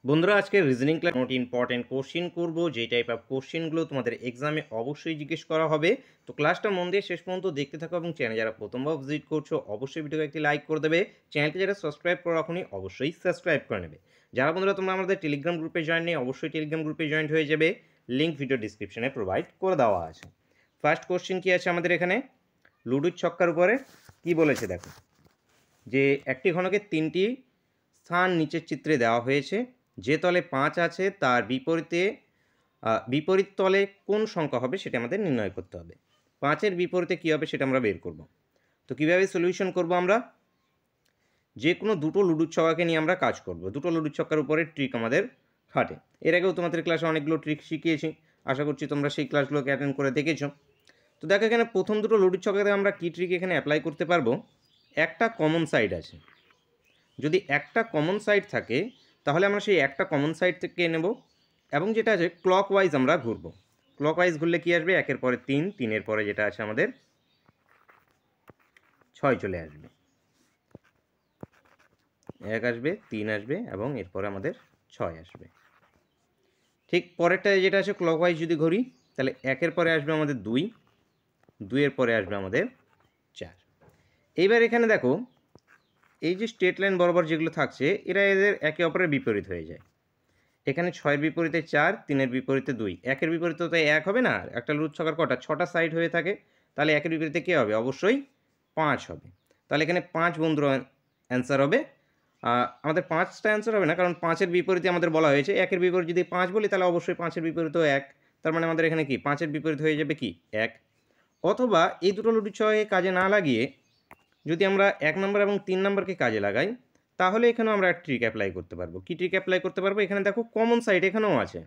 বন্ধুরা আজকে reasoning class মোট ইম্পর্টেন্ট কোশ্চিন করব, যে টাইপ অফ কোশ্চিনগুলো তোমাদের এক্সামে অবশ্যই জিজ্ঞেস করা হবে। তো ক্লাসটা মন দিয়ে শেষ পর্যন্ত দেখতে থাকো এবং চ্যানেল যারা প্রথমবার ভিজিট করছো অবশ্যই ভিডিওকে একটি লাইক করে দেবে। চ্যানেলটি যারা সাবস্ক্রাইব করে রাখোনি অবশ্যই সাবস্ক্রাইব করে নেবে। যারা বন্ধুরা তোমরা আমাদের টেলিগ্রাম গ্রুপে জয়েন নেই অবশ্যই টেলিগ্রাম গ্রুপে জয়েন হয়ে যাবে, লিঙ্ক ভিডিও ডিসক্রিপশনে প্রোভাইড করে দেওয়া আছে। ফার্স্ট কোশ্চিন কি আছে আমাদের এখানে, লুডুর ছক্কার উপরে কি বলেছে দেখো, যে একটি ঘনকের তিনটি স্থান নিচের চিত্রে দেওয়া হয়েছে। যে তলে 5 আছে তার বিপরীত তলে কোন সংখ্যা হবে সেটা আমাদের নির্ণয় করতে হবে। 5-এর বিপরীতে কী হবে সেটা আমরা বের করব। তো কীভাবে সলিউশন করব, আমরা যে কোনো দুটো লুডুর ছক্কাকে নিয়ে আমরা কাজ করব। দুটো লুডুর ছক্কার উপরে ট্রিক আমাদের খাটে। এর আগেও তোমাদের ক্লাসে অনেকগুলো ট্রিক শিখিয়েছি, আশা করছি তোমরা সেই ক্লাসগুলোকে অ্যাটেন্ড করে দেখেছো। তো দেখো এখানে প্রথম দুটো লুডুর ছক্কাতে আমরা কী ট্রিক এখানে অ্যাপ্লাই করতে পারবো। একটা কমন সাইড আছে, যদি একটা কমন সাইড থাকে তাহলে আমরা সেই একটা কমন সাইড থেকে নেব এবং যেটা আছে ক্লকওয়াইজ আমরা ঘুরব। ক্লকওয়াইজ ঘুরলে কী আসবে, 1-এর পরে 3, 3-এর পরে যেটা আছে আমাদের 6 চলে আসবে, 1 আসবে, 3 আসবে এবং এরপরে আমাদের 6 আসবে। ঠিক পরেরটা যেটা আছে ক্লকওয়াইজ যদি ঘুরি তাহলে 1-এর পরে আসবে আমাদের 2, 2-এর পরে আসবে আমাদের 4। এইবার এখানে দেখো এই যে স্ট্রেট লাইন বরাবর যেগুলো থাকছে এদের একে অপরের বিপরীত হয়ে যায়। এখানে 6-এর বিপরীতে 4, 3-এর বিপরীতে 2, 1-এর বিপরীতে তো 1 হবে না, একটা লুডুর ছক্কার কটা 6টা সাইড হয়ে থাকে, তাহলে 1-এর বিপরীতে কী হবে, অবশ্যই 5 হবে। তাহলে এখানে 5 বন্ধুর অ্যান্সার হবে। আমাদের 5টা অ্যান্সার হবে না, কারণ 5-এর বিপরীতে আমাদের বলা হয়েছে 1-এর বিপরীত যদি 5 বলি তাহলে অবশ্যই 5-এর বিপরীতেও 1, তার মানে আমাদের এখানে কি 5-এর বিপরীত হয়ে যাবে কি 1। অথবা এই দুটো লুডুর ছক্কাকে কাজে না লাগিয়ে যদি আমরা 1 নম্বর এবং 3 নম্বরকে কাজে লাগাই তাহলে এখানেও আমরা ট্রিক অ্যাপ্লাই করতে পারবো। কী ট্রিক অ্যাপ্লাই করতে পারবো, এখানে দেখো কমন সাইড এখানেও আছে,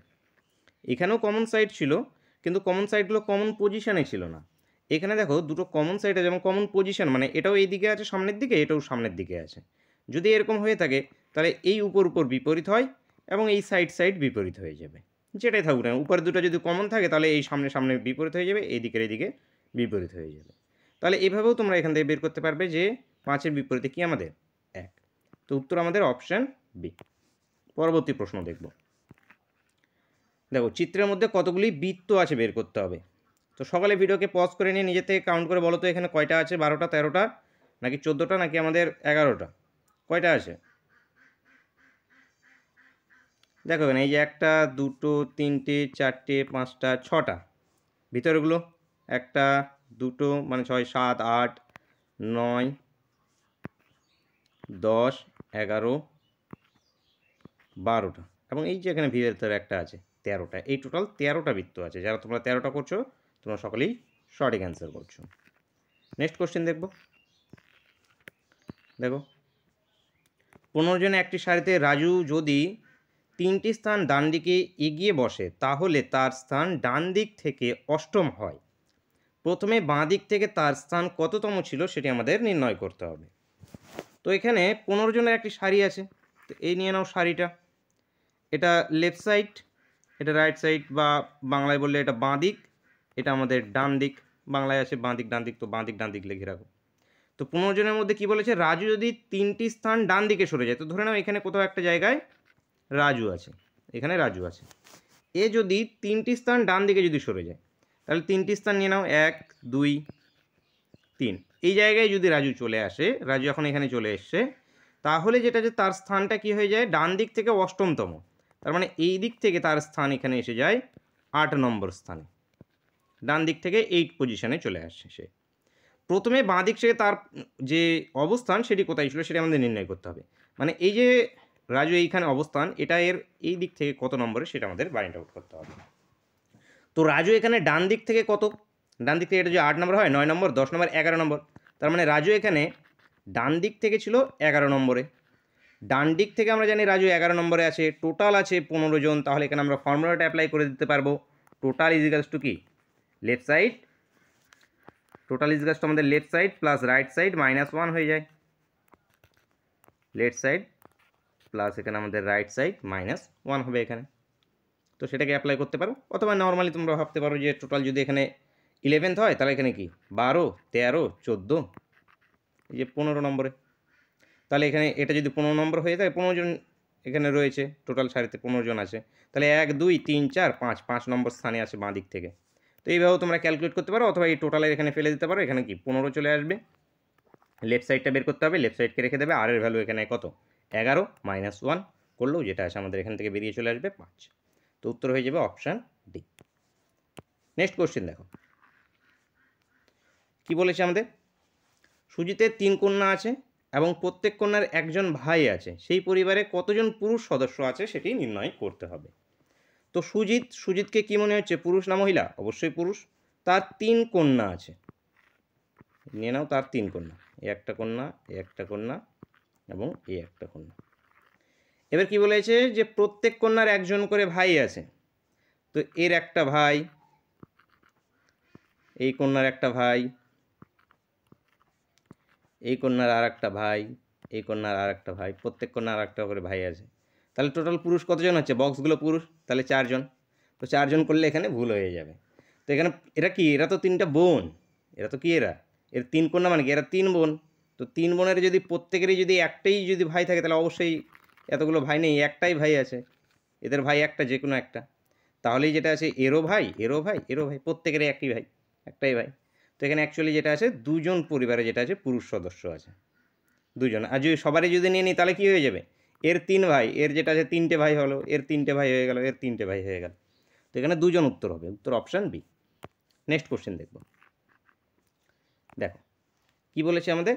এখানেও কমন সাইড ছিল কিন্তু কমন সাইডগুলো কমন পজিশানে ছিল না। এখানে দেখো দুটো কমন সাইড আছে এবং কমন পজিশান, মানে এটাও এই দিকে আছে সামনের দিকে, এটাও সামনের দিকে আছে। যদি এরকম হয়ে থাকে তাহলে এই উপর বিপরীত হয় এবং এই সাইড বিপরীত হয়ে যাবে, যেটাই থাকুক না, উপরে দুটো যদি কমন থাকে তাহলে এই সামনে বিপরীত হয়ে যাবে, এই দিকের এদিকে বিপরীত হয়ে যাবে। তাহলে এভাবেও তোমরা এখান থেকে বের করতে পারবে যে 5-এর বিপরীতে কি আমাদের 1। তো উত্তর আমাদের অপশান বি। পরবর্তী প্রশ্ন দেখব। দেখো চিত্রের মধ্যে কতগুলি বৃত্ত আছে বের করতে হবে। তো সকালে ভিডিওকে পজ করে নিয়ে নিজের থেকে কাউন্ট করে বলো তো এখানে কয়টা আছে, 12টা, 13টা নাকি 14টা নাকি আমাদের 11টা, কয়টা আছে? দেখো এখানে এই যে 1টা 2টো 3টে 4টে 5টা 6টা, ভিতরেগুলো 1টা 2টো মানে 6 7 8 9 10 11 12টা এবং এই যে এখানে ভিতরে একটা আছে 13টা। এই টোটাল 13টা বৃত্ত আছে। যারা তোমরা 13টা করছো তোমরা সকলেই সঠিক অ্যান্সার করছো। নেক্সট কোশ্চেন দেখো 15 জনে একটি সারিতে রাজু যদি 3টি স্থান ডান দিকে এগিয়ে বসে তাহলে তার স্থান ডান দিক থেকে 8ম হয়। প্রথমে বাঁ দিক থেকে তার স্থান কততম ছিল সেটি আমাদের নির্ণয় করতে হবে। তো এখানে 15 জনের একটি সারি আছে, তো এই নিয়ে নাও সারিটা, এটা লেফট সাইড, এটা রাইট সাইড বা বাংলায় বললে এটা বাঁ দিক, এটা আমাদের ডান দিক, বাংলায় আছে বাঁ দিক ডান দিক, তো বাঁ দিক ডান দিক লিখে রাখো। তো 15 জনের মধ্যে কি বলেছে, রাজু যদি 3টি স্থান ডান দিকে সরে যায়, তো ধরে নাও এখানে কোথাও একটা জায়গায় রাজু আছে, এখানে রাজু আছে, এ যদি 3টি স্থান ডান দিকে যদি সরে যায় তাহলে 3টি স্থান নিয়ে নাও 1 2 3, এই জায়গায় যদি রাজু চলে আসে, রাজু এখন এখানে চলে এসছে, তাহলে যেটা যে তার স্থানটা কি হয়ে যায়, ডান দিক থেকে 8মতম, তার মানে এই দিক থেকে তার স্থান এখানে এসে যায় 8 নম্বর স্থানে, ডান দিক থেকে 8 পজিশনে চলে আসছে সে। প্রথমে বাঁ দিক থেকে তার যে অবস্থান সেটি কোথায় ছিল সেটি আমাদের নির্ণয় করতে হবে, মানে এই যে রাজু এইখানে অবস্থান, এটা এর এই দিক থেকে কত নম্বরে সেটা আমাদের ফাইন্ড আউট করতে হবে। তো রাজু এখানে ডান দিক থেকে কত, ডান দিক থেকে এটা যে 8 নম্বর হয়, 9 নম্বর 10 নম্বর 11 নম্বর, তার মানে রাজু এখানে ডান দিক থেকে ছিল 11 নম্বরে। ডান দিক থেকে আমরা জানি রাজু 11 নম্বরে আছে, টোটাল আছে 15 জন, তাহলে এখানে আমরা ফর্মুলাটা অ্যাপ্লাই করে দিতে পারবো, টোটাল ইজিক্যালস টু কি left side, total is equals to আমাদের left side plus right side -1 হয়ে যায়, লেফট সাইড প্লাস এখানে আমাদের রাইট সাইড -1 হবে এখানে। তো সেটাকে অ্যাপ্লাই করতে পারো, অথবা নর্মালি তোমরা ভাবতে পারো যে টোটাল যদি এখানে 11th হয় তাহলে এখানে কি 12 13 14, এই যে 15 নম্বরে, তাহলে এখানে এটা যদি 15 নম্বর হয়ে থাকে 15 জন এখানে রয়েছে, টোটাল সারিতে 15 জন আছে। তাহলে 1 2 3 4 5 নম্বর স্থানে আছে বাঁ দিক থেকে। তো এইভাবেও তোমরা ক্যালকুলেট করতে পারো, অথবা এই টোটালের এখানে ফেলে দিতে পারো। এখানে কি 15 চলে আসবে, লেফট সাইডটা বের করতে হবে, লেফট সাইডকে রেখে দেবে। আর এর ভ্যালু এখানে কত, 11 - 1 করলেও যেটা আছে আমাদের এখান থেকে বেরিয়ে চলে আসবে 5। তো উত্তর হয়ে যাবে অপশান ডি। নেক্সট কোশ্চেন দেখো কি বলেছে আমাদের, সুজিতের 3 কন্যা আছে এবং প্রত্যেক কন্যার একজন ভাই আছে, সেই পরিবারে কতজন পুরুষ সদস্য আছে সেটি নির্ণয় করতে হবে। তো সুজিতকে কি মনে হচ্ছে, পুরুষ না মহিলা? অবশ্যই পুরুষ। তার 3 কন্যা আছে, নিয়ে নাও তার 3 কন্যা, এ একটা কন্যা, এ একটা কন্যা এবং এ একটা কন্যা। এবার কি বলেছে যে প্রত্যেক কন্যার একজন করে ভাই আছে। তো এর একটা ভাই, এই কন্যার একটা ভাই, এই কন্যার আর একটা ভাই, এই কন্যার আর একটা ভাই, প্রত্যেক কন্যার আর একটা করে ভাই আছে। তাহলে টোটাল পুরুষ কতজন হচ্ছে, বক্সগুলো পুরুষ, তাহলে 4 জন। তো 4 জন করলে এখানে ভুল হয়ে যাবে। তো এখানে এরা কি, এরা তো 3টা বোন, এরা তো কি এর 3 কন্যা মানে কি, এরা 3 বোন। তো 3 বোনের যদি প্রত্যেকেরই যদি একটাই যদি ভাই থাকে, তাহলে অবশ্যই এতগুলো ভাই নেই, একটাই ভাই আছে, এদের ভাই একটা, যে কোনো একটা। তাহলেই যেটা আছে এরও ভাই, এরও ভাই, এরও ভাই, প্রত্যেকেরই একই ভাই, একটাই ভাই। তো এখানে অ্যাকচুয়ালি যেটা আছে 2 জন পরিবারে যেটা আছে পুরুষ সদস্য আছে, 2 জন। আর যদি সবারই যদি নিয়ে নিই তাহলে কী হয়ে যাবে, এর 3 ভাই, এর যেটা আছে 3টে ভাই হলো, এর 3টে ভাই হয়ে গেল, এর 3টে ভাই হয়ে গেল। তো এখানে 2 জন উত্তর হবে, উত্তর অপশান বি। নেক্সট কোশ্চেন দেখব, দেখো কি বলেছে আমাদের,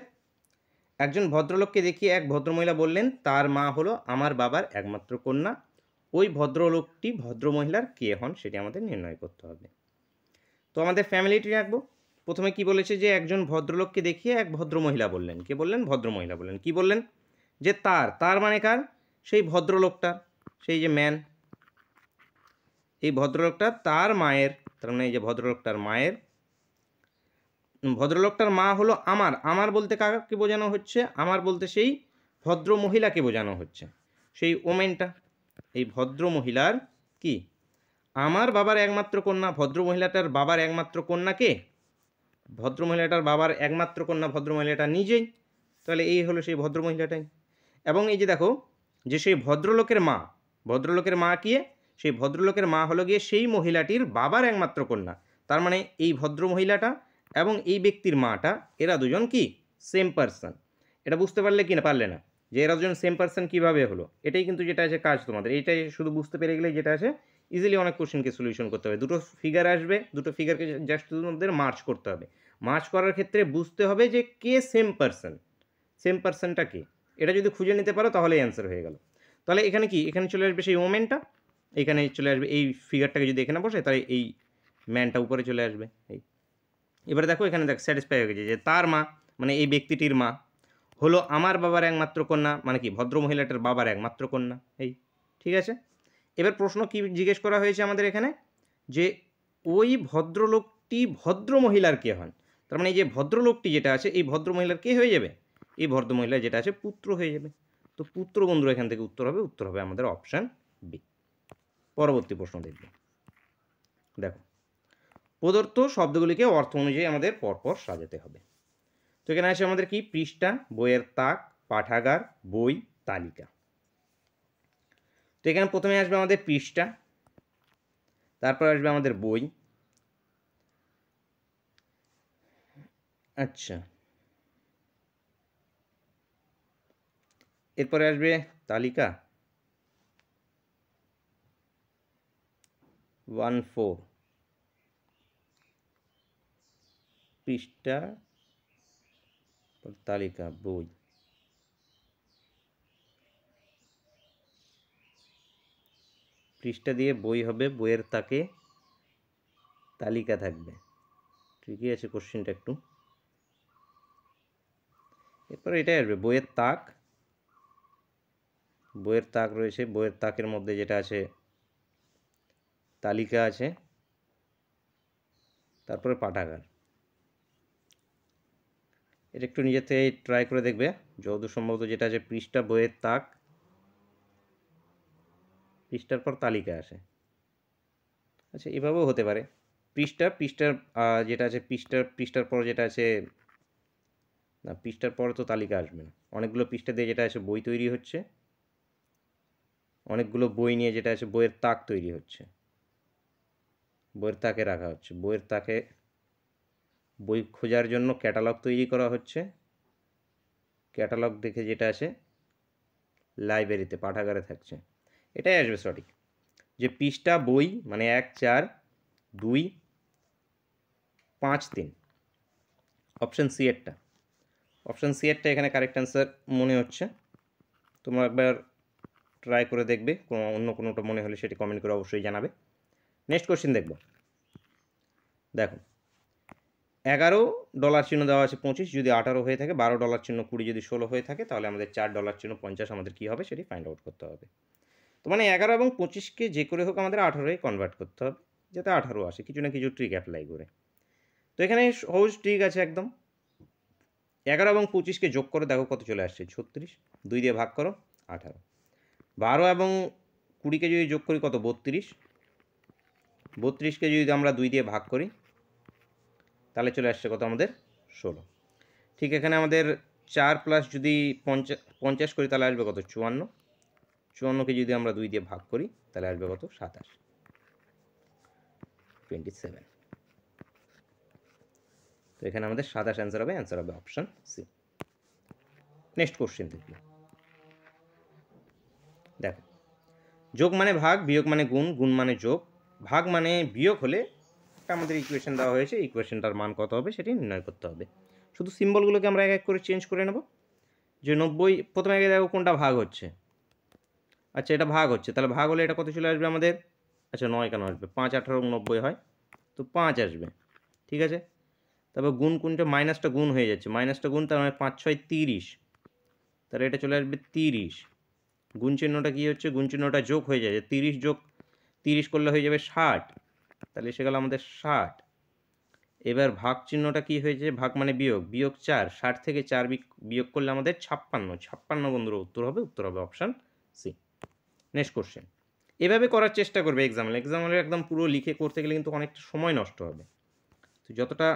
একজন ভদ্রলোককে দেখিয়ে এক ভদ্রমহিলা বললেন তার মা হলো আমার বাবার একমাত্র কন্যা, ওই ভদ্রলোকটি ভদ্রমহিলার কে হন সেটি আমাদের নির্ণয় করতে হবে। তো আমাদের ফ্যামিলিটি রাখবো। প্রথমে কি বলেছে যে একজন ভদ্রলোককে দেখিয়ে এক ভদ্রমহিলা বললেন, কে বললেন, ভদ্রমহিলা বললেন। কি বললেন, যে তার মানে কার, সেই ভদ্রলোকটার, সেই যে ম্যান, এই ভদ্রলোকটা তার মায়ের, তার মানে এই যে ভদ্রলোকটার মায়ের, ভদ্রলোকটার মা হলো আমার বলতে কাকে বোঝানো হচ্ছে, আমার বলতে সেই ভদ্র মহিলাকে বোঝানো হচ্ছে, সেই ওমেনটা, এই ভদ্র মহিলার কি, আমার বাবার একমাত্র কন্যা। ভদ্র মহিলাটার বাবার একমাত্র কন্যা কে, ভদ্র মহিলাটার বাবার একমাত্র কন্যা ভদ্র মহিলাটা নিজেই। তাহলে এই হলো সেই ভদ্র মহিলাটাই। এবং এই যে দেখো যে সেই ভদ্রলোকের মা, ভদ্রলোকের মা কি, সেই ভদ্রলোকের মা হলো গিয়ে সেই মহিলাটির বাবার একমাত্র কন্যা। তার মানে এই ভদ্র মহিলাটা এবং এই ব্যক্তির মাটা, এরা দুজন কি সেম পারসন। এটা বুঝতে পারলে কি না, পারলে না, যে এরা দুজন সেম পারসন কীভাবে হলো, এটাই কিন্তু যেটা আছে কাজ তোমাদের। এইটাই শুধু বুঝতে পেরে গেলে যেটা আছে ইজিলি অনেক কোশ্চেনকে সলিউশন করতে হবে। দুটো ফিগার আসবে, দুটো ফিগারকে জাস্ট তোমাদের মার্চ করতে হবে। মার্চ করার ক্ষেত্রে বুঝতে হবে যে কে সেম পারসন, সেম পারসনটা কে, এটা যদি খুঁজে নিতে পারো তাহলেই অ্যান্সার হয়ে গেল। তাহলে এখানে কি, এখানে চলে আসবে সেই ওমেনটা, এখানে চলে আসবে এই ফিগারটাকে যদি এখানে বসে তাহলে এই ম্যানটা উপরে চলে আসবে। এই এবারে দেখো এখানে দেখ স্যাটিসফাই হয়ে গেছে যে তার মা মানে এই ব্যক্তিটির মা হলো আমার বাবার একমাত্র কন্যা, মানে কি ভদ্র মহিলাটার বাবার একমাত্র কন্যা। এই ঠিক আছে। এবার প্রশ্ন কি জিজ্ঞেস করা হয়েছে আমাদের এখানে, যে ওই ভদ্রলোকটি ভদ্র মহিলার কে হন। তার মানে এই যে ভদ্রলোকটি যেটা আছে এই ভদ্র মহিলার কে হয়ে যাবে, এই ভদ্র মহিলা যেটা আছে পুত্র হয়ে যাবে। তো পুত্র বন্ধু এখান থেকে উত্তর হবে, উত্তর হবে আমাদের অপশান বি। পরবর্তী প্রশ্ন দেখব, দেখো প্রদত্ত শব্দগুলিকে অর্থ অনুযায়ী আমাদের পরপর সাজাতে হবে। তো এখানে আছে আমাদের কি, পৃষ্ঠা, বইয়ের তাক, পাঠাগার, বই, তালিকা। তো এখানে প্রথমে আসবে আমাদের পৃষ্ঠা, তারপর আসবে আমাদের বই, আচ্ছা এরপরে আসবে তালিকা 1-4, পৃষ্ঠা, তালিকা, বই, পৃষ্ঠা দিয়ে বই হবে, বইয়ের তাকে তালিকা থাকবে। ঠিকই আছে কোশ্চেনটা একটু। এরপর এটাই আসবে বইয়ের তাক, বইয়ের তাক রয়েছে, বইয়ের তাকের মধ্যে যেটা আছে তালিকা আছে, তারপরে পাঠাগার। এটা একটু নিজের থেকে ট্রাই করে দেখবে, যতদূর সম্ভবত যেটা আছে পৃষ্ঠা, বইয়ের তাক, পৃষ্ঠার পর তালিকা আসে। আচ্ছা এভাবেও হতে পারে, পৃষ্ঠার যেটা আছে পৃষ্ঠার পর যেটা আছে, না পৃষ্ঠার পর তো তালিকা আসবে না, অনেকগুলো পৃষ্ঠা দিয়ে যেটা আছে বই তৈরি হচ্ছে, অনেকগুলো বই নিয়ে যেটা আছে বইয়ের তাক তৈরি হচ্ছে, বইয়ের তাকে রাখা হচ্ছে, বইয়ের তাকে বই খোঁজার জন্য ক্যাটালগ তৈরি করা হচ্ছে, ক্যাটালগ দেখে যেটা আছে লাইব্রেরিতে পাঠাগারে থাকছে, এটাই আসবে সঠিক। যে পৃষ্ঠা বই মানে 1 4 2 5 3, অপশান সি এরটা, অপশান সি এরটা এখানে কারেক্ট অ্যান্সার মনে হচ্ছে। তোমরা একবার ট্রাই করে দেখবে, কোনো অন্য কোনোটা মনে হলে সেটি কমেন্ট করে অবশ্যই জানাবে। নেক্সট কোশ্চেন দেখব। দেখো $11 চিহ্ন দেওয়া আছে 25, যদি 18 হয়ে থাকে, $12 চিহ্ন 20, যদি 16 হয়ে থাকে, তাহলে আমাদের $4 চিহ্ন 50 আমাদের কী হবে সেটি ফাইন্ড আউট করতে হবে। তো মানে 11 এবং 25কে যে করে হোক আমাদের 18-এ কনভার্ট করতে হবে, যাতে 18 আসে, কিছু না কিছু ট্রিক অ্যাপ্লাই করে। তো এখানে সহজ ট্রিক আছে একদম। 11 এবং 25কে যোগ করে দেখো কত চলে আসছে, 36, 2 দিয়ে ভাগ করো 18, 12 এবং 20কে যদি যোগ করি কত, 32, 32কে যদি আমরা 2 দিয়ে ভাগ করি তাহলে চলে আসছে কত আমাদের, 16। ঠিক এখানে আমাদের 4 প্লাস যদি 50 করি তাহলে আসবে কত, 54, 54কে যদি আমরা 2 দিয়ে ভাগ করি তাহলে আসবে কত, 27, 27। তো এখানে আমাদের 27 অ্যান্সার হবে, অ্যান্সার হবে অপশান সি। নেক্সট কোশ্চেন দেখব। দেখো যোগ মানে ভাগ, বিয়োগ মানে গুণ, গুণ মানে যোগ, ভাগ মানে বিয়োগ হলে আমাদের ইকুয়েশন দেওয়া হয়েছে, ইকুয়েশনটার মান কত হবে সেটি নির্ণয় করতে হবে। শুধু সিম্বলগুলোকে আমরা এক এক করে চেঞ্জ করে নেব। যে 90, প্রথমে আগে দেখো কোনটা ভাগ হচ্ছে, আচ্ছা এটা ভাগ হচ্ছে, তাহলে ভাগ হলে এটা কত চলে আসবে আমাদের, আচ্ছা 9 কেন আসবে, 5 18 90 হয়, তো 5 আসবে, ঠিক আছে। তারপর গুণ, কোনটা মাইনাসটা গুণ হয়ে যাচ্ছে, মাইনাসটা গুণ, তার মানে 5 6 30, তাহলে এটা চলে আসবে 30। গুণ চিহ্নটা কী হচ্ছে, গুণ চিহ্নটা যোগ হয়ে যায়, 30 যোগ 30 করলে হয়ে যাবে 60, তাহলে এসে গেল আমাদের 60। এবার ভাগ চিহ্নটা কী হয়েছে, ভাগ মানে বিয়োগ, বিয়োগ 4, 60 থেকে 4 বিয়োগ করলে আমাদের 56, 56 বন্ধুরা উত্তর হবে অপশান সি। Next question. এভাবে করার চেষ্টা করবে এক্সামে একদম পুরো লিখে করতে গেলে কিন্তু অনেকটা সময় নষ্ট হবে। তো যতটা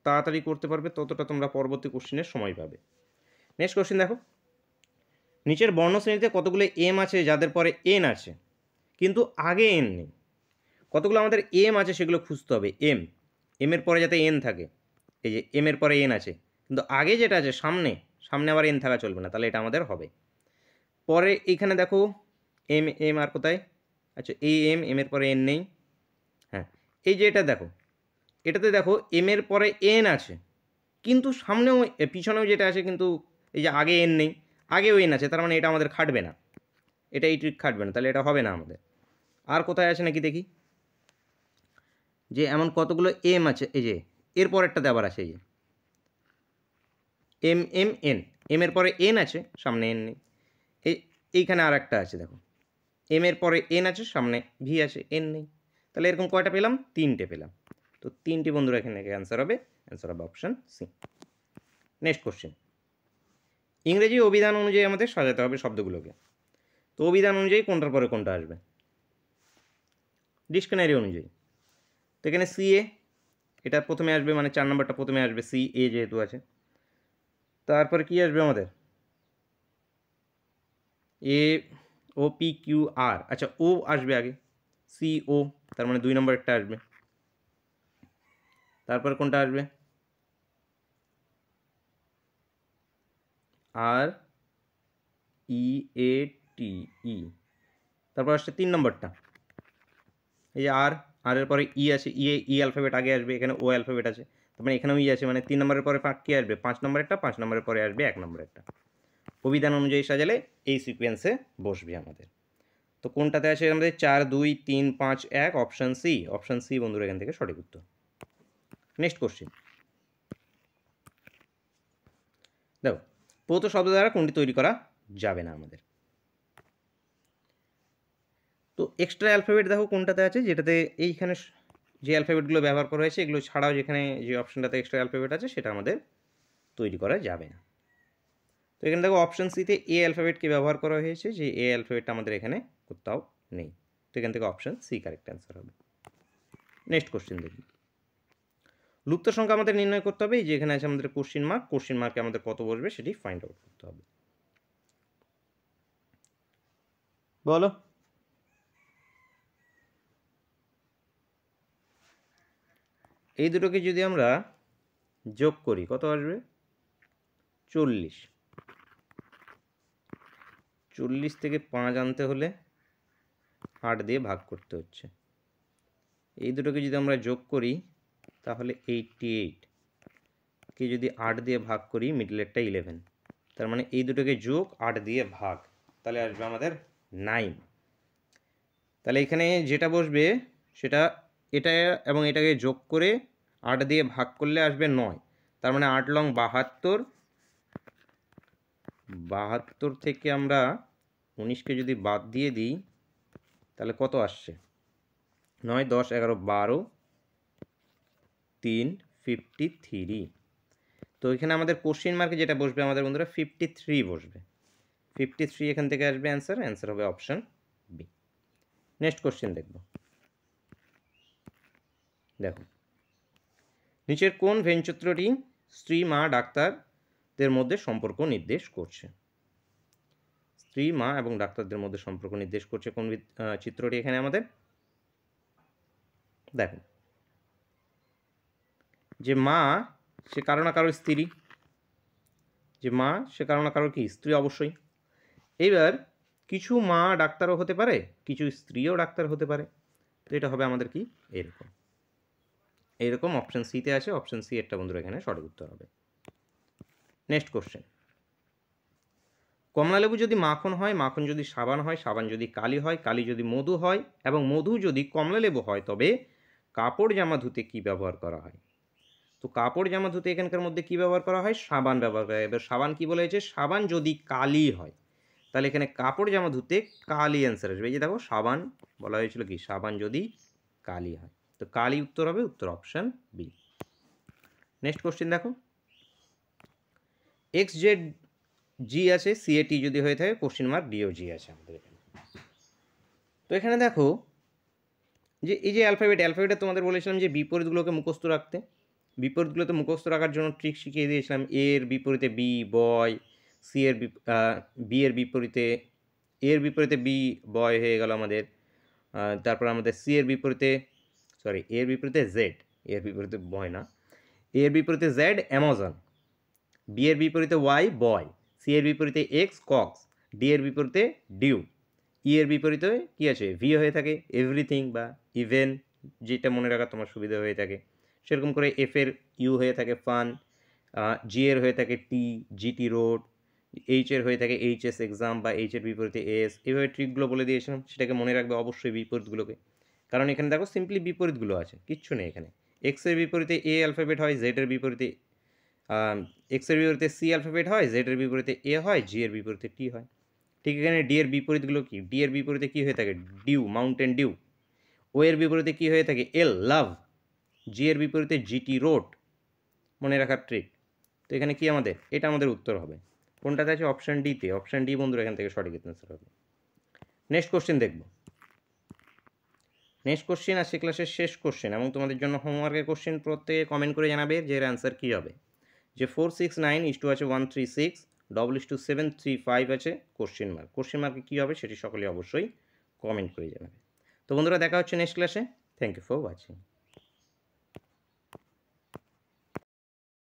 তাড়াতাড়ি করতে পারবে ততটা তোমরা পরবর্তী কোশ্চেনের সময় পাবে। নেক্সট কোশ্চেন দেখো, নিচের বর্ণশ্রেণীতে কতগুলো এম আছে যাদের পরে এন আছে কিন্তু আগে এন নেই। কতগুলো আমাদের এম আছে সেগুলো খুঁজতে হবে। এমের পরে যাতে এন থাকে, এই যে এমের পরে এন আছে কিন্তু আগে যেটা আছে সামনে আবার এন থাকা চলবে না, তাহলে এটা আমাদের হবে। পরে এইখানে দেখো এম আর কোথায়, আচ্ছা এই এমের পরে এন নেই। হ্যাঁ এই যে এটা দেখো, এটাতে দেখো এমের পরে এন আছে কিন্তু সামনেও পিছনেও যেটা আছে কিন্তু এই যে আগে এন নেই, আগেও এন আছে, তার মানে এটা আমাদের খাটবে না, এটা এই ট্রিক খাটবে না, তাহলে এটা হবে না আমাদের। আর কোথায় আছে নাকি দেখি, যে এমন কতগুলো এম আছে, এই যে এর পরেরটাতে আবার আছে, এই যে এম এম এন, এমের পরে এন আছে সামনে এন নেই। এইখানে আর একটা আছে দেখো, এমের পরে এন আছে সামনে ভি আছে, এন নেই, তাহলে এরকম কয়টা পেলাম, 3টে পেলাম। তো 3টি বন্ধুরা এখানে অ্যান্সার হবে অপশান সি। নেক্সট কোশ্চেন, ইংরেজি অভিধান অনুযায়ী আমাদের সাজাতে হবে শব্দগুলোকে। তো অভিধান অনুযায়ী কোনটার পরে কোনটা আসবে, ডিকশনারি অনুযায়ী। তো এখানে সি এ, এটা প্রথমে আসবে, মানে 4 নম্বরটা প্রথমে আসবে, সি এ যেহেতু আছে। তারপরে কি আসবে আমাদের, এ ও পি কিউ আর, আচ্ছা ও আসবে আগে, সি ও, তার মানে 2 নম্বরটা আসবে। তারপরে কোনটা আসবে, আর ই এ টি ই, তারপর আসছে 3 নম্বরটা, এই যে আর এর পরে ই আছে, ই অ্যালফাবেট আগে আসবে, এখানে ও অ্যালফাবেট আছে, তার মানে এখানেও ই আছে, মানে 3 নম্বরের পরে কী আসবে, 5 নম্বরেরটা, 5 নম্বরের পরে আসবে 1 নম্বরেরটা। অভিধান অনুযায়ী সাজালে এই সিকোয়েন্সে বসবে আমাদের। তো কোনটাতে আছে আমাদের, 4 2 3 5 1, অপশান সি বন্ধুরা এখান থেকে সঠিক উত্তর। নেক্সট কোশ্চেন দেখো, প্রত শব্দ দ্বারা কোনটি তৈরি করা যাবে না আমাদের। তো এক্সট্রা অ্যালফাবেট দেখো কোনটাতে আছে, যেটাতে এইখানে যে অ্যালফাবেটগুলো ব্যবহার করা হয়েছে এগুলো ছাড়াও যেখানে যে অপশানটাতে এক্সট্রা অ্যালফাবেট আছে সেটা আমাদের তৈরি করা যাবে না। তো এখানে দেখো অপশান সিতে এ অ্যালফাবেটকে ব্যবহার করা হয়েছে, যে এ অ্যালফাবেটটা আমাদের এখানে কোথাও নেই, তো এখান থেকে অপশান সি কারেক্ট অ্যান্সার হবে। নেক্সট কোশ্চেন দেখি, লুপ্ত সংখ্যা আমাদের নির্ণয় করতে হবে, এই যে এখানে আছে আমাদের কোশ্চিন মার্কে আমাদের কত বসবে সেটি ফাইন্ড আউট করতে হবে। বলো। এই দুটোকে যদি আমরা যোগ করি কত আসবে? 40। 40 থেকে 5 আনতে হলে 8 দিয়ে ভাগ করতে হচ্ছে। এই দুটোকে যদি আমরা যোগ করি তাহলে 88 কে যদি 8 দিয়ে ভাগ করি, মিডলেরটা 11, তার মানে এই দুটোকে যোগ 8 দিয়ে ভাগ, তাহলে আসবে আমাদের 9। তাহলে এখানে যেটা বসবে সেটা এটা এবং এটাকে যোগ করে 8 দিয়ে ভাগ করলে আসবে 9, তার মানে 8 লং 72। 72 থেকে আমরা 19কে যদি বাদ দিয়ে দিই তাহলে কত আসছে? 9, 10, 11, 12, 3, 53। তো এখানে আমাদের কোশ্চেন মার্কে যেটা বসবে আমাদের বন্ধুরা 53 বসবে। 53 এখান থেকে আসবে অ্যান্সার। অ্যান্সার হবে অপশান বি। নেক্সট কোশ্চেন দেখব। দেখো, নিচের কোন ভেনচিত্রটি স্ত্রী মা ডাক্তারদের মধ্যে সম্পর্ক নির্দেশ করছে? স্ত্রী মা এবং ডাক্তারদের মধ্যে সম্পর্ক নির্দেশ করছে কোন চিত্রটি এখানে আমাদের? দেখো, যে মা সে কারো না কারো স্ত্রী, যে মা সে কারো না কারো কি স্ত্রী অবশ্যই। এইবার কিছু মা ডাক্তারও হতে পারে, কিছু স্ত্রীও ডাক্তার হতে পারে। তো এটা হবে আমাদের কি এরকম, এইরকম অপশান সিতে আছে। অপশান সি একটা বন্ধুরা এখানে সঠিক উত্তর হবে। নেক্সট কোশ্চেন, কমলালেবু যদি মাখন হয়, মাখন যদি সাবান হয়, সাবান যদি কালি হয়, কালি যদি মধু হয় এবং মধু যদি কমলালেবু হয়, তবে কাপড় জামা ধুতে কি ব্যবহার করা হয়? তো কাপড় জামা ধুতে এখানকার মধ্যে কি ব্যবহার করা হয়? সাবান ব্যবহার করা হয়। এবার সাবান কি বলেছে? সাবান যদি কালি হয়, তাহলে এখানে কাপড় জামা ধুতে কালি অ্যান্সার আসবে। এই যে দেখো, সাবান বলা হয়েছিল কি, সাবান যদি কালি হয়, তো কালি উত্তর হবে, উত্তর অপশান বি। নেক্সট কোশ্চেন দেখো, এক্স জেড জি আছে, সিএটি যদি হয়ে থাকে, কোশ্চেন মার্ক ডিও জি আছে আমাদের এখানে। তো এখানে দেখো যে এই যে অ্যালফাবেটে তোমাদের বলেছিলাম যে বিপরীতগুলোকে মুখস্থ রাখতে। বিপরীতগুলোতে মুখস্থ রাখার জন্য ট্রিক শিখিয়ে দিয়েছিলাম। এর বিপরীতে বি বয়, সি এর বি এর বিপরীতে এর বিপরীতে বি বয় হয়ে গেল আমাদের। তারপর আমাদের সি এর বিপরীতে এর বিপরীতে জেড, এর বিপরীতে বয় না, এর বিপরীতে জেড অ্যামাজন, বি এর বিপরীতে ওয়াই বয়, সি এর বিপরীতে এক্স কক্স, ডি এর বিপরীতে ডিউ, ই এর বিপরীতে কী আছে? ভি হয়ে থাকে এভরিথিং বা ইভেন, যেটা মনে রাখা তোমার সুবিধা হয়ে থাকে। সেরকম করে এফ এর ইউ হয়ে থাকে ফান, জি এর হয়ে থাকে টি, জিটি রোড, এইচ এর হয়ে থাকে এইচএস এক্সাম বা এইচ এর বিপরীতে এস। এইভাবে ট্রিকগুলো বলে দিয়েছিলাম, সেটাকে মনে রাখবে অবশ্যই বিপরীতগুলোকে, কারণ এখানে দেখো সিম্পলি বিপরীতগুলো আছে, কিচ্ছু নেই এখানে। এক্স এর বিপরীতে এ অ্যালফাবেট হয়, জেড এর বিপরীতে এক্স এর বিপরীতে সি অ্যালফাবেট হয়, জেড এর বিপরীতে এ হয়, জি এর বিপরীতে টি হয়। ঠিক এখানে ডি এর বিপরীতগুলো কি? ডি এর বিপরীতে কী হয়ে থাকে? Due, Mountain Dew. ও এর বিপরীতে কী হয়ে থাকে? এল, লাভ। জি এর বিপরীতে জিটি, রোড। মনে রাখার ট্রিক। তো এখানে কি আমাদের? এটা আমাদের উত্তর হবে। কোনটাতে আছে? অপশান ডিতে। অপশান ডি বন্ধুরা এখান থেকে সঠিক অ্যান্সার হবে। নেক্সট কোশ্চেন দেখব। নেক্সট কোশ্চেন আছে ক্লাসের শেষ কোশ্চেন, এবং তোমাদের জন্য হোমওয়ার্কের কোশ্চেন প্রত্যেকে কমেন্ট করে জানাবে যে এর অ্যান্সার কী হবে। যে 469 আছে 136, ডবল 735 আছে কোশ্চেন মার্ক। কোশ্চেন মার্কে কী হবে সেটি সকলে অবশ্যই কমেন্ট করে জানাবে। তো বন্ধুরা দেখা হচ্ছে নেক্সট ক্লাসে। Thank you for watching.